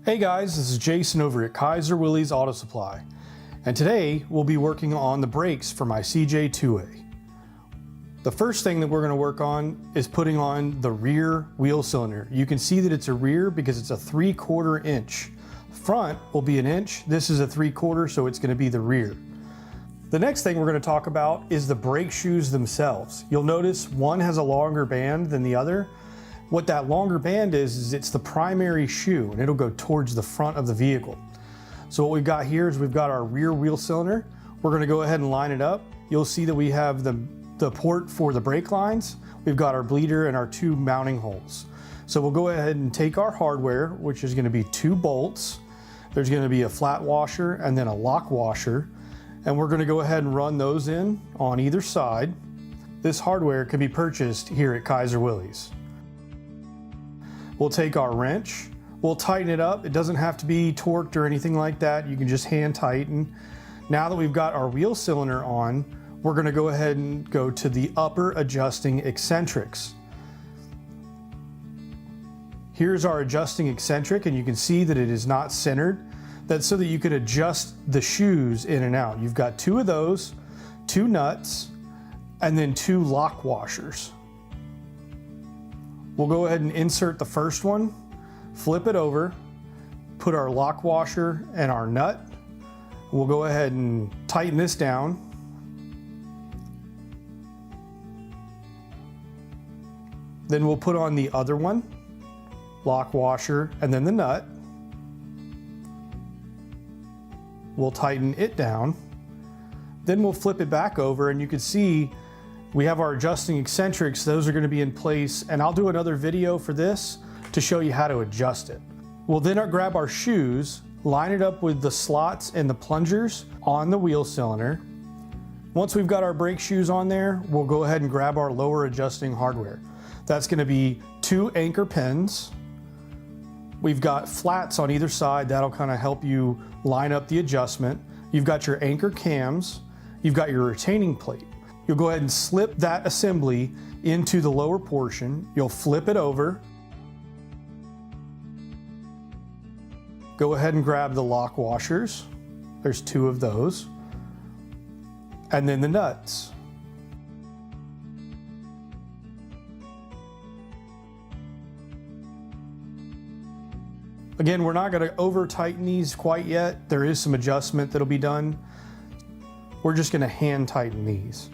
Hey guys, this is Jason over at Kaiser Willys Auto Supply, and today we'll be working on the brakes for my CJ-2A. The first thing that we're going to work on is putting on the rear wheel cylinder. You can see that it's a rear because it's a 3/4 inch. Front will be an inch. This is a 3/4, so it's going to be the rear. The next thing we're going to talk about is the brake shoes themselves. You'll notice one has a longer band than the other. What that longer band is it's the primary shoe, and it'll go towards the front of the vehicle. So what we've got here is we've got our rear wheel cylinder. We're going to go ahead and line it up. You'll see that we have the port for the brake lines. We've got our bleeder and our 2 mounting holes. So we'll go ahead and take our hardware, which is going to be 2 bolts. There's going to be a flat washer and then a lock washer. And we're going to go ahead and run those in on either side. This hardware can be purchased here at Kaiser Willys. We'll take our wrench, we'll tighten it up. It doesn't have to be torqued or anything like that. You can just hand tighten. Now that we've got our wheel cylinder on, we're going to go ahead and go to the upper adjusting eccentrics. Here's our adjusting eccentric, and you can see that it is not centered. That's so that you can adjust the shoes in and out. You've got 2 of those, 2 nuts, and then 2 lock washers. We'll go ahead and insert the first one, flip it over, put our lock washer and our nut. We'll go ahead and tighten this down. Then we'll put on the other one, lock washer, and then the nut. We'll tighten it down. Then we'll flip it back over, and you can see we have our adjusting eccentrics. Those are going to be in place, and I'll do another video for this to show you how to adjust it. We'll then grab our shoes, line it up with the slots and the plungers on the wheel cylinder. Once we've got our brake shoes on there, we'll go ahead and grab our lower adjusting hardware. That's going to be 2 anchor pins. We've got flats on either side. That'll kind of help you line up the adjustment. You've got your anchor cams. You've got your retaining plate. You'll go ahead and slip that assembly into the lower portion. You'll flip it over. Go ahead and grab the lock washers. There's 2 of those. And then the nuts. Again, we're not going to over tighten these quite yet. There is some adjustment that'll be done. We're just going to hand tighten these.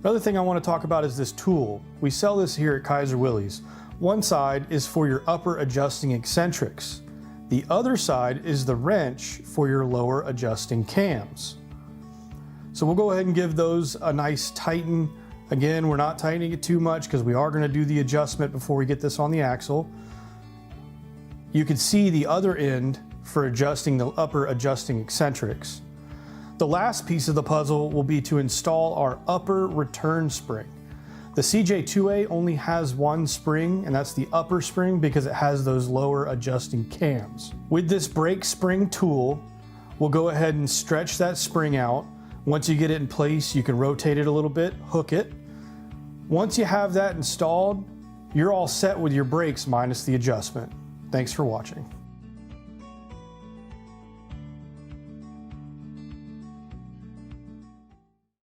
Another thing I want to talk about is this tool. We sell this here at Kaiser Willys. One side is for your upper adjusting eccentrics. The other side is the wrench for your lower adjusting cams. So we'll go ahead and give those a nice tighten. Again, we're not tightening it too much because we are going to do the adjustment before we get this on the axle. You can see the other end for adjusting the upper adjusting eccentrics. The last piece of the puzzle will be to install our upper return spring. The CJ-2A only has 1 spring, and that's the upper spring because it has those lower adjusting cams. With this brake spring tool, we'll go ahead and stretch that spring out. Once you get it in place, you can rotate it a little bit, hook it. Once you have that installed, you're all set with your brakes minus the adjustment. Thanks for watching.